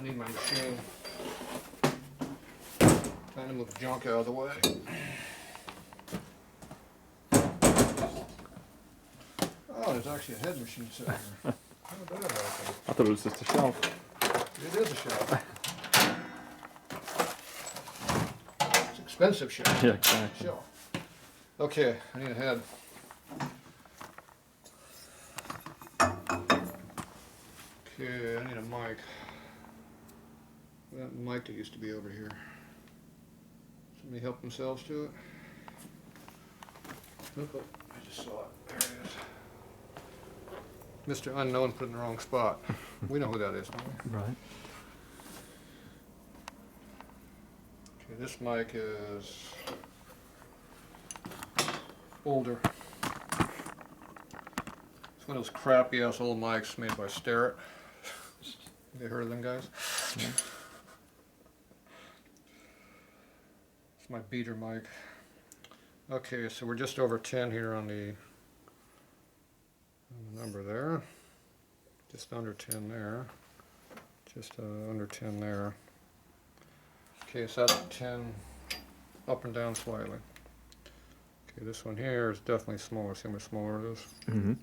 need my machine. Trying to move the junk out of the way. Oh, there's actually a head machine sitting here. How did that happen? I thought it was just a shelf. It is a shelf. It's an expensive shelf. Yeah, exactly. Shelf. Okay, I need a head. Okay, I need a mic. That mic that used to be over here. Somebody help themselves to it? Oop, I just saw it. There it is. Mr. Unknown put it in the wrong spot. We know who that is, don't we? Right. Okay, this mic is older. It's one of those crappy ass old mics made by Starrett. You heard of them guys? Yeah. It's my beater mic. Okay, so we're just over 10 here on the number there. Just under 10 there. Just under 10 there. Okay, so that's 10 up and down slightly. Okay, this one here is definitely smaller. See how much smaller it is? Mm-hmm.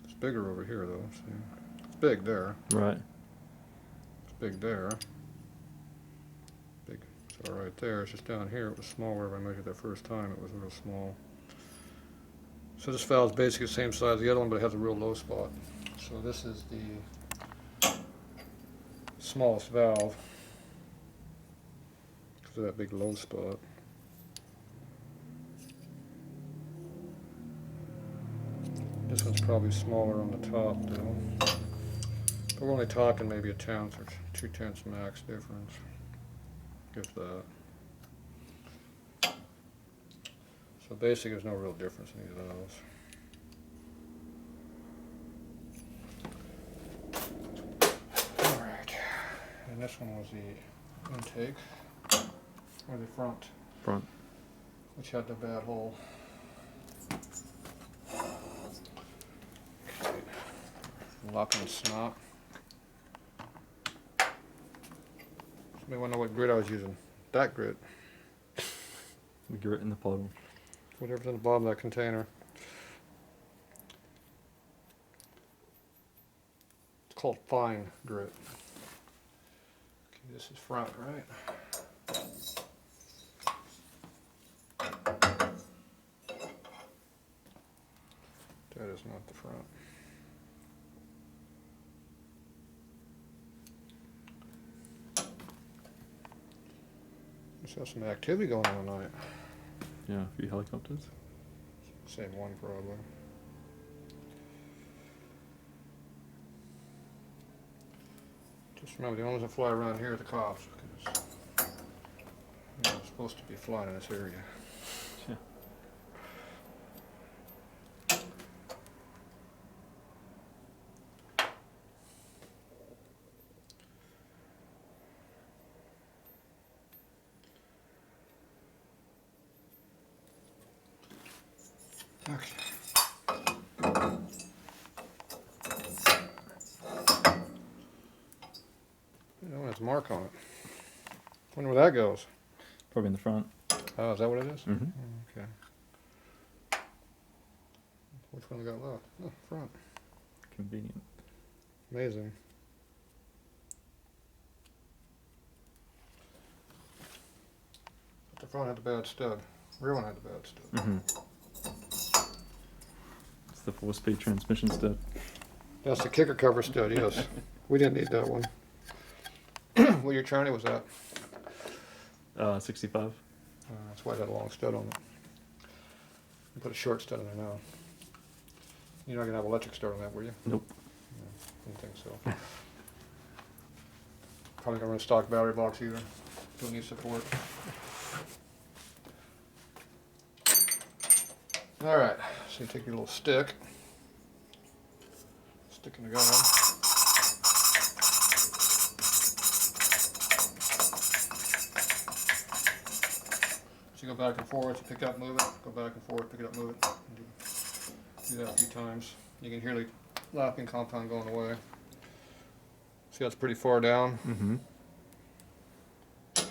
It's bigger over here though. See? It's big there. Right. It's big there. Big. So right there, it's just down here. It was smaller when I measured that first time. It was real small. So this valve is basically the same size as the other one, but it has a real low spot. So this is the smallest valve because of that big low spot. This one's probably smaller on the top though. But we're only talking maybe a tenth or 2/10 max difference. If that. So basically there's no real difference in either of those. Alright. And this one was the intake. Or the front. Front. Which had the bad hole. Lopping snot. Somebody want to know what grit I was using? That grit. The grit in the puddle. Whatever's in the bottom of that container. It's called fine grit. Okay, this is front, right? That is not the front. Let's have some activity going on tonight. Yeah, a few helicopters. Same one probably. Just remember the only ones that fly around here are the cops, because they're supposed to be flying in this area. Yeah. Okay. No, it has a mark on it. Wonder where that goes. Probably in the front. Oh, is that what it is? Mm-hmm. Okay. Which one we got left? Oh, front. Convenient. Amazing. But the front had the bad stud. Rear one had the bad stud. Mm-hmm. It's the 4-speed transmission stud. That's the kicker cover stud, yes. We didn't need that one. What your tranny was that? 65. That's why it had a long stud on it. You put a short stud in there now. You're not going to have electric start on that, were you? Nope. No, didn't think so. Probably going to run a stock battery box either. Don't need support. Alright, so you take your little stick. Stick in the gun. So you go back and forth, you pick up, move it, go back and forth, pick it up, move it. Do that a few times. You can hear the lapping compound going away. See, that's pretty far down. Mm-hmm.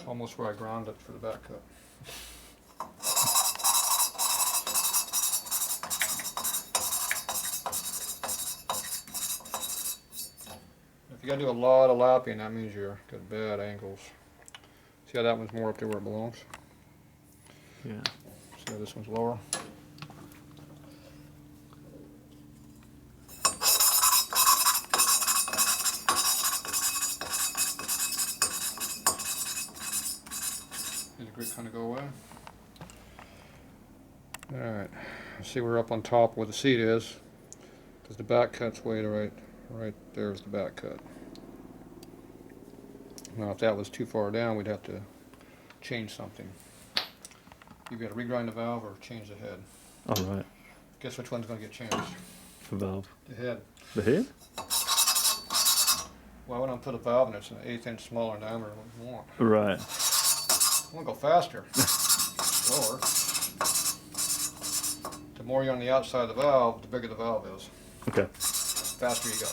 Almost where I ground it for the back cut. If you gotta do a lot of lapping, that means you're got bad angles. See how that one's more up there where it belongs? Yeah. See how this one's lower? Did the grit kind of go away? Alright, see we're up on top where the seat is, because the back cut's way to right there's the back cut. Now if that was too far down, we'd have to change something. You've got to regrind the valve or change the head. All right. Guess which one's going to get changed? The valve. The head. The head? Well, when I put a valve in, it's an 1/8 inch smaller in diameter than what we want. Right. I want to go faster. Slower. The more you're on the outside of the valve, the bigger the valve is. Okay. The faster you go.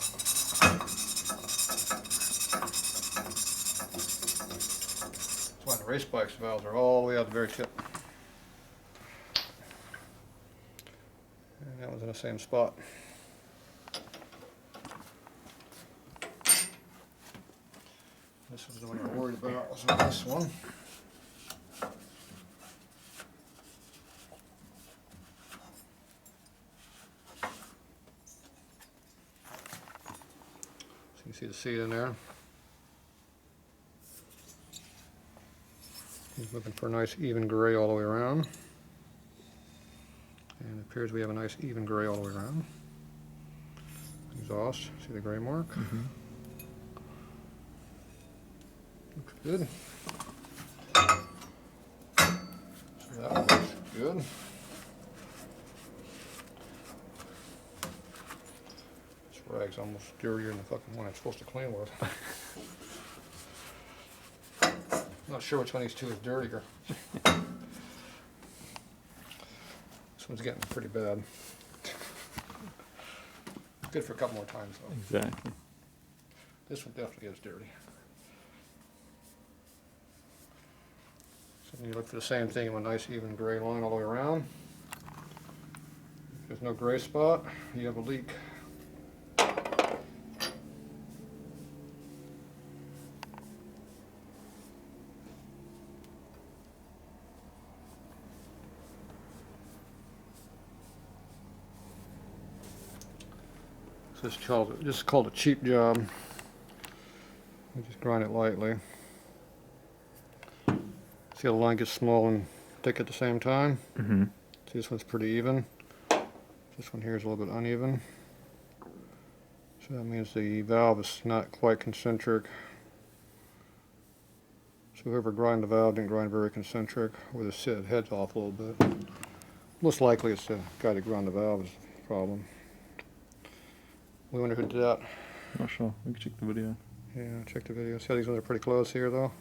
That's why the race bikes valves are all the way out the very tip. And that was in the same spot. This is the one I'm worried about, was this one. So you can see the seat in there. He's looking for a nice even gray all the way around. And it appears we have a nice even gray all the way around. Exhaust, see the gray mark? Mm-hmm. Looks good. So that one looks good. This rag's almost dirtier than the fucking one I'm supposed to clean with. Not sure which one of these two is dirtier. This one's getting pretty bad. Good for a couple more times though. Exactly. This one definitely is dirty. So you look for the same thing with a nice even gray line all the way around. If there's no gray spot, you have a leak. So this is called a cheap job. You just grind it lightly. See how the line gets small and thick at the same time? Mm-hmm. See, this one's pretty even. This one here is a little bit uneven. So that means the valve is not quite concentric. So whoever grind the valve didn't grind very concentric, or the head's off a little bit. Most likely it's the guy that ground the valve is the problem. We wonder who did that. Not sure. We can check the video. Yeah, check the video. See how these ones are pretty close here though?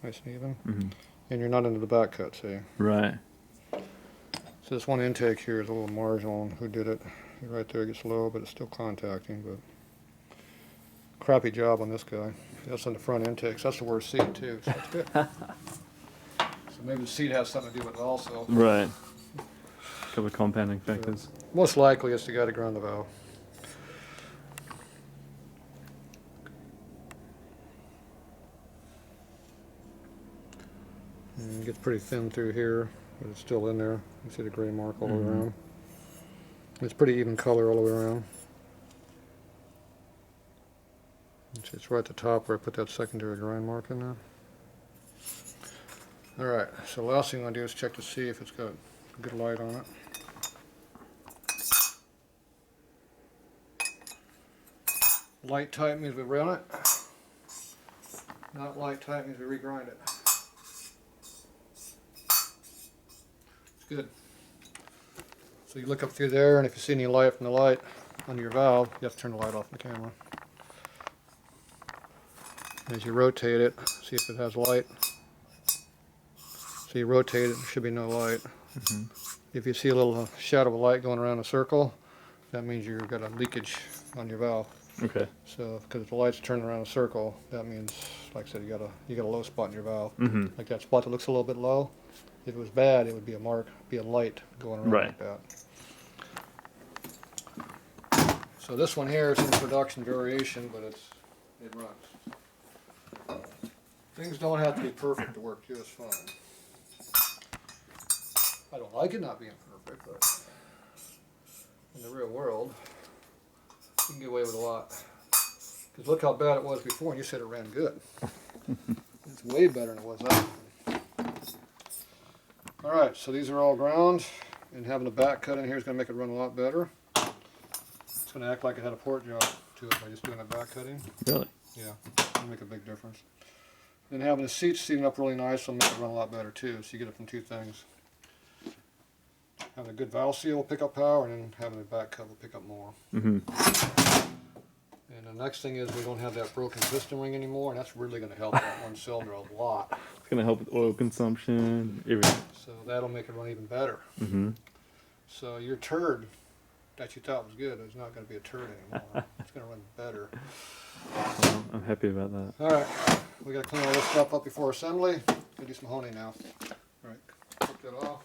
Nice and even. Mm-hmm. And you're not into the back cut, see? Right. So this one intake here is a little marginal on who did it. Right there gets low, but it's still contacting, but crappy job on this guy. That's on the front intakes. That's the worst seat too, so that's good. So maybe the seat has something to do with it also. Right. Couple of compounding factors. Most likely it's the guy to ground the valve. And it gets pretty thin through here, but it's still in there. You see the gray mark all the way around. It's pretty even color all the way around. It's right at the top where I put that secondary grind mark in there. Alright, so the last thing I'm going to do is check to see if it's got good light on it. Light tight means we run it. Not light tight means we regrind it. It's good. So you look up through there, and if you see any light from the light under your valve, you have to turn the light off on the camera. As you rotate it, see if it has light. So you rotate it, there should be no light. Mm-hmm. If you see a little shadow of light going around a circle, that means you've got a leakage on your valve. Okay. So, because if the light's turning around a circle, that means, like I said, you got a low spot in your valve. Mm-hmm. Like that spot that looks a little bit low. If it was bad, it would be a mark, be a light going around Right. like that. So this one here is in production variation, but it runs. Things don't have to be perfect to work just fine. I don't like it not being perfect, but in the real world, you can get away with a lot. Because look how bad it was before, and you said it ran good. It's way better than it was that. All right, so these are all ground, and having a back cut in here is going to make it run a lot better. It's going to act like it had a port job to it by just doing that back cutting. Really? Yeah, it'll make a big difference. Then having the seats seating up really nice will make it run a lot better too. So you get it from two things. Having a good valve seal will pick up power, and then having a back cut will pick up more. Mm-hmm. And the next thing is we don't have that broken piston ring anymore, and that's really going to help that one cylinder a lot. It's gonna help with oil consumption, everything. So that'll make it run even better. Mm-hmm. So your turd that you thought was good is not going to be a turd anymore. It's going to run better. Well, I'm happy about that. All right, we got to clean all this stuff up before assembly. Gonna do some honing now. All right, take that off.